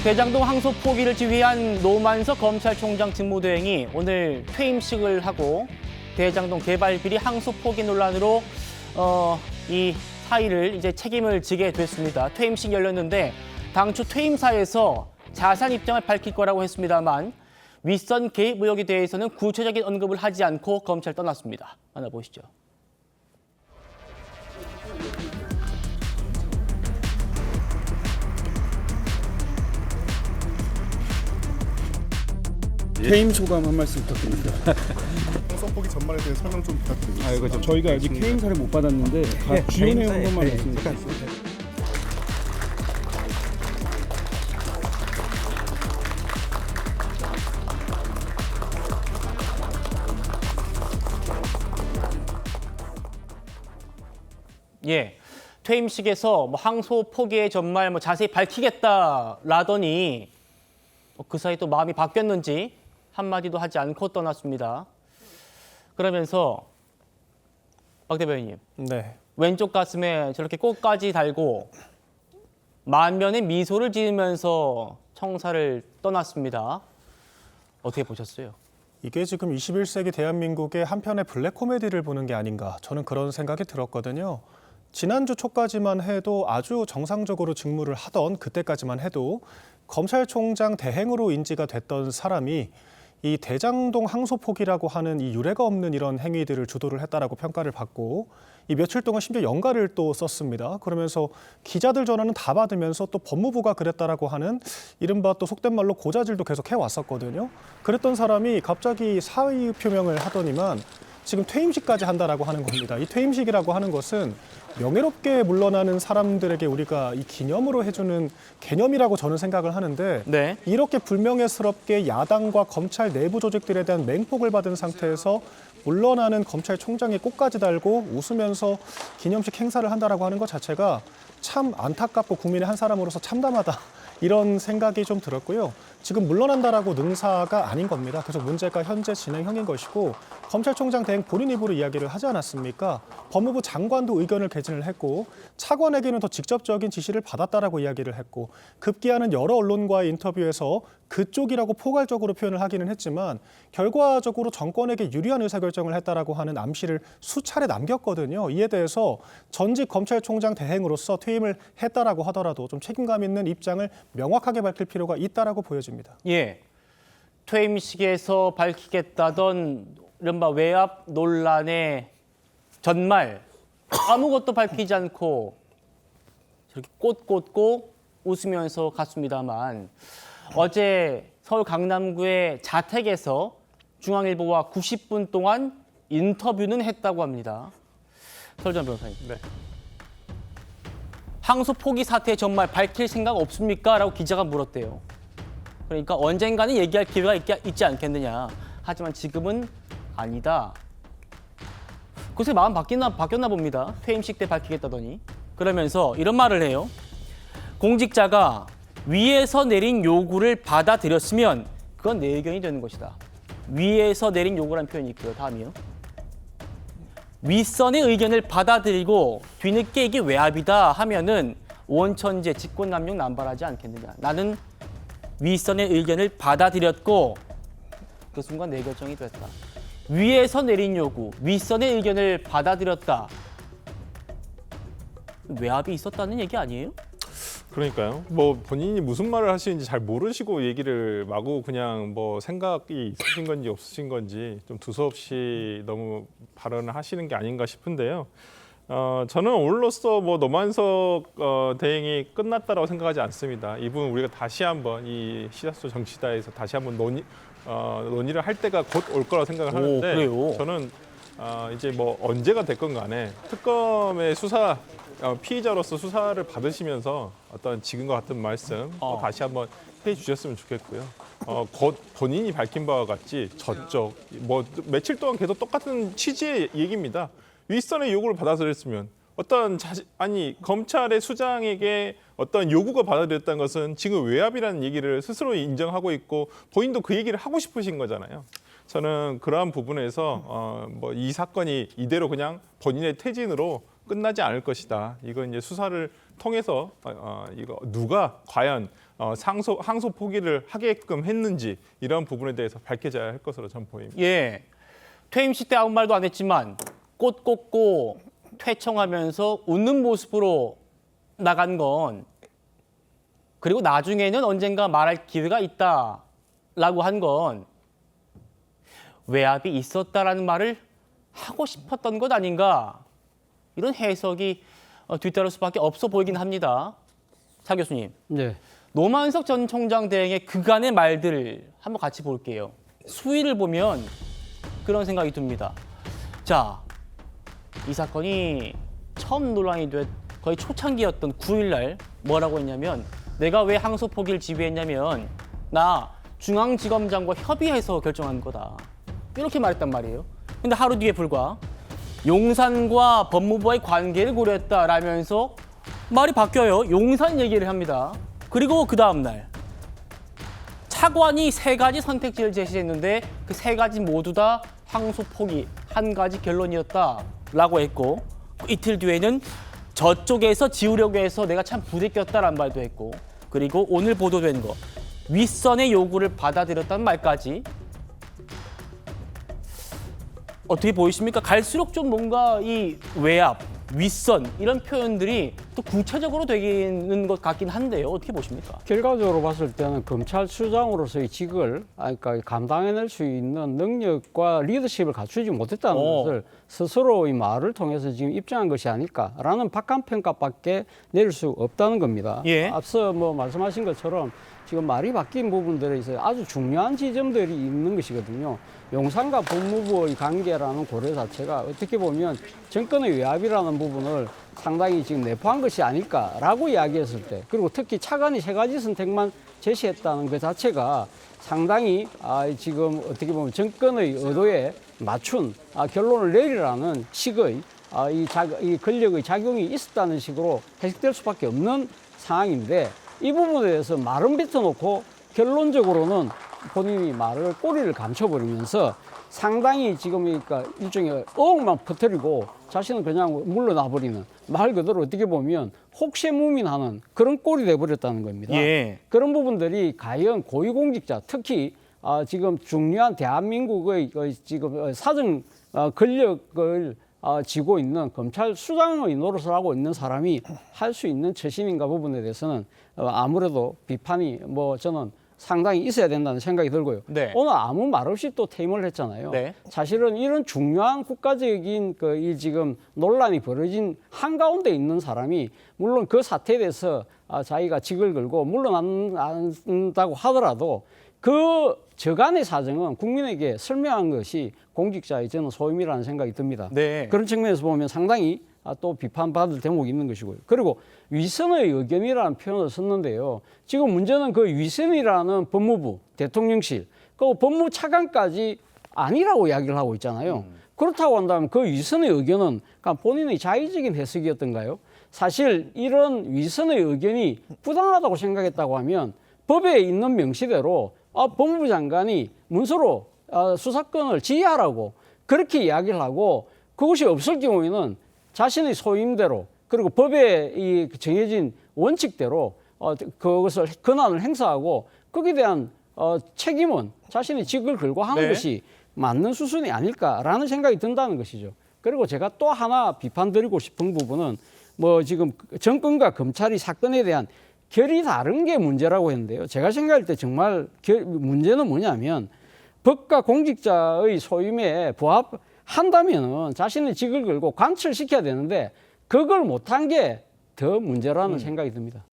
대장동 항소 포기를 지휘한 노만석 검찰총장 직무대행이 오늘 퇴임식을 하고 대장동 개발 비리 항소 포기 논란으로 이 사의를 이제 책임을 지게 됐습니다. 퇴임식 열렸는데 당초 퇴임사에서 자세한 입장을 밝힐 거라고 했습니다만 윗선 개입 의혹에 대해서는 구체적인 언급을 하지 않고 검찰 떠났습니다. 만나보시죠. 퇴임 소감 한 말씀 부탁드립니다. 성폭기 전말에 대해 설명 좀 부탁드립니다. 이거 저희가 아직 퇴임사를 못 받았는데 주요 내용 한 번만 말씀해 주세요. 예, 퇴임식에서 항소 포기의 전말 자세히 밝히겠다라더니 그 사이 또 마음이 바뀌었는지 한마디도 하지 않고 떠났습니다. 그러면서 박 대변인님, 네. 왼쪽 가슴에 저렇게 꽃까지 달고 만면의 미소를 지으면서 청사를 떠났습니다. 어떻게 보셨어요? 이게 지금 21세기 대한민국의 한편의 블랙 코미디를 보는 게 아닌가 저는 그런 생각이 들었거든요. 지난주 초까지만 해도 아주 정상적으로 직무를 하던 그때까지만 해도 검찰총장 대행으로 인지가 됐던 사람이 이 대장동 항소 포기라고 하는 이 유례가 없는 이런 행위들을 주도를 했다라고 평가를 받고 이 며칠 동안 심지어 연가를 또 썼습니다. 그러면서 기자들 전화는 다 받으면서 또 법무부가 그랬다라고 하는 이른바 또 속된 말로 고자질도 계속 해왔었거든요. 그랬던 사람이 갑자기 사의 표명을 하더니만 지금 퇴임식까지 한다라고 하는 겁니다. 이 퇴임식이라고 하는 것은 명예롭게 물러나는 사람들에게 우리가 이 기념으로 해주는 개념이라고 저는 생각을 하는데 네. 이렇게 불명예스럽게 야당과 검찰 내부 조직들에 대한 맹폭을 받은 상태에서 물러나는 검찰총장이 꽃까지 달고 웃으면서 기념식 행사를 한다라고 하는 것 자체가 참 안타깝고 국민의 한 사람으로서 참담하다. 이런 생각이 좀 들었고요. 지금 물러난다라고 능사가 아닌 겁니다. 그래서 문제가 현재 진행형인 것이고 검찰총장 대행 본인 입으로 이야기를 하지 않았습니까? 법무부 장관도 의견을 개진을 했고 차관에게는 더 직접적인 지시를 받았다라고 이야기를 했고 급기야는 여러 언론과의 인터뷰에서 그쪽이라고 포괄적으로 표현을 하기는 했지만 결과적으로 정권에게 유리한 의사결정을 했다라고 하는 암시를 수차례 남겼거든요. 이에 대해서 전직 검찰총장 대행으로서 퇴임을 했다라고 하더라도 좀 책임감 있는 입장을 명확하게 밝힐 필요가 있다라고 보여집니다. 예, 퇴임식에서 밝히겠다던 이른바 외압 논란의 전말 아무것도 밝히지 않고 저렇게 꽃 꽂고 웃으면서 갔습니다만 어제 서울 강남구의 자택에서 중앙일보와 90분 동안 인터뷰는 했다고 합니다. 설전 변호사님. 네. 항소 포기 사태 전말 밝힐 생각 없습니까? 라고 기자가 물었대요. 그러니까 언젠가는 얘기할 기회가 있지 않겠느냐. 하지만 지금은 아니다. 글쎄 마음 바뀌었나 봅니다. 퇴임식 때 밝히겠다더니. 그러면서 이런 말을 해요. 공직자가 위에서 내린 요구를 받아들였으면 그건 내 의견이 되는 것이다. 위에서 내린 요구라는 표현이 있고요. 다음이요. 윗선의 의견을 받아들이고 뒤늦게 이게 외압이다 하면은 원천재 직권남용 남발하지 않겠느냐. 나는 윗선의 의견을 받아들였고 그 순간 내 결정이 됐다. 위에서 내린 요구, 윗선의 의견을 받아들였다. 외압이 있었다는 얘기 아니에요? 그러니까요. 뭐 본인이 무슨 말을 하시는지 잘 모르시고 얘기를 마구 그냥 뭐 생각이 있으신 건지 없으신 건지 좀 두서없이 너무 발언을 하시는 게 아닌가 싶은데요. 저는 오늘로써 뭐 노만석 대행이 끝났다라고 생각하지 않습니다. 이분 우리가 다시 한번 이 시사소 정치다에서 다시 한번 논의를 할 때가 곧 올 거라고 생각을 하는데 그래요? 저는 이제 뭐 언제가 됐건 간에 특검의 수사 피의자로서 수사를 받으시면서 어떤 지금과 같은 말씀 다시 한번 해주셨으면 좋겠고요. 곧 본인이 밝힌 바와 같이 저쪽 뭐 며칠 동안 계속 똑같은 취지의 얘기입니다. 윗선의 요구를 받아들였으면 검찰의 수장에게 어떤 요구가 받아들였다는 것은 지금 외압이라는 얘기를 스스로 인정하고 있고 본인도 그 얘기를 하고 싶으신 거잖아요. 저는 그러한 부분에서 뭐 이 사건이 이대로 그냥 본인의 퇴진으로 끝나지 않을 것이다. 이건 이제 수사를 통해서 이거 누가 과연 항소 포기를 하게끔 했는지 이런 부분에 대해서 밝혀져야 할 것으로 저는 보입니다. 예, 퇴임 시 때 아무 말도 안 했지만 꽃 꽂고 퇴청하면서 웃는 모습으로 나간 건, 그리고 나중에는 언젠가 말할 기회가 있다라고 한 건 외압이 있었다라는 말을 하고 싶었던 것 아닌가, 이런 해석이 뒤따를 수밖에 없어 보이긴 합니다. 차 교수님, 네. 노만석 전 총장 대행의 그간의 말들 한번 같이 볼게요. 수위를 보면 그런 생각이 듭니다. 자, 이 사건이 처음 논란이 돼 거의 초창기였던 9일날 뭐라고 했냐면, 내가 왜 항소 포기를 지휘했냐면 나 중앙지검장과 협의해서 결정한 거다, 이렇게 말했단 말이에요. 근데 하루 뒤에 불과 용산과 법무부와의 관계를 고려했다라면서 말이 바뀌어요. 용산 얘기를 합니다. 그리고 그 다음 날 차관이 3가지 선택지를 제시했는데 그 3가지 모두 다 항소 포기, 한 가지 결론이었다라고 했고, 이틀 뒤에는 저쪽에서 지우려고 해서 내가 참 부대꼈다라는 말도 했고, 그리고 오늘 보도된 거 윗선의 요구를 받아들였다는 말까지. 어떻게 보이십니까? 갈수록 좀 뭔가 이 외압, 윗선 이런 표현들이 또 구체적으로 되는 것 같긴 한데요. 어떻게 보십니까? 결과적으로 봤을 때는 검찰 수장으로서의 직을 그러니까 감당해낼 수 있는 능력과 리더십을 갖추지 못했다는 것을 스스로의 말을 통해서 지금 입증한 것이 아닐까라는 박한 평가밖에 내릴 수 없다는 겁니다. 예. 앞서 뭐 말씀하신 것처럼 지금 말이 바뀐 부분들에 있어서 아주 중요한 지점들이 있는 것이거든요. 용산과 법무부의 관계라는 고려 자체가 어떻게 보면 정권의 외압이라는 부분을 상당히 지금 내포한 것이 아닐까라고 이야기했을 때, 그리고 특히 차관이 3가지 선택만 제시했다는 그 자체가 상당히 지금 어떻게 보면 정권의 의도에 맞춘 결론을 내리라는 식의 이 권력의 작용이 있었다는 식으로 해석될 수밖에 없는 상황인데, 이 부분에 대해서 말은 뱉어놓고 결론적으로는 본인이 말을 꼬리를 감춰버리면서 상당히 지금 그러니까 일종의 의혹만 퍼뜨리고 자신은 그냥 물러나버리는, 말 그대로 어떻게 보면 혹세무민하는 그런 꼴이 돼버렸다는 겁니다. 예. 그런 부분들이 과연 고위공직자, 특히 지금 중요한 대한민국의 지금 사정 권력을 쥐고 있는 검찰 수장의 노릇을 하고 있는 사람이 할 수 있는 처신인가 부분에 대해서는 아무래도 비판이 저는 상당히 있어야 된다는 생각이 들고요. 네. 오늘 아무 말 없이 또 퇴임을 했잖아요. 네. 사실은 이런 중요한 국가적인 이 지금 논란이 벌어진 한가운데 있는 사람이 물론 그 사태에 대해서 자기가 직을 걸고 물러난다고 하더라도 그 저간의 사정은 국민에게 설명한 것이 공직자의 저는 소임이라는 생각이 듭니다. 네. 그런 측면에서 보면 상당히 또 비판받을 대목이 있는 것이고요. 그리고 위선의 의견이라는 표현을 썼는데요. 지금 문제는 그 위선이라는 법무부, 대통령실, 그 법무부 차관까지 아니라고 이야기를 하고 있잖아요. 그렇다고 한다면 그 위선의 의견은 그러니까 본인의 자의적인 해석이었던가요? 사실 이런 위선의 의견이 부당하다고 생각했다고 하면 법에 있는 명시대로 법무부 장관이 문서로 수사권을 지휘하라고 그렇게 이야기를 하고, 그것이 없을 경우에는 자신의 소임대로 그리고 법에 정해진 원칙대로 그것을 권한을 행사하고 거기에 대한 책임은 자신의 직을 걸고 하는 네. 것이 맞는 수순이 아닐까라는 생각이 든다는 것이죠. 그리고 제가 또 하나 비판드리고 싶은 부분은 지금 정권과 검찰이 사건에 대한 결이 다른 게 문제라고 했는데요. 제가 생각할 때 정말 문제는 뭐냐면 법과 공직자의 소임에 부합한다면은 자신의 직을 걸고 관철시켜야 되는데 그걸 못한 게 더 문제라는 생각이 듭니다.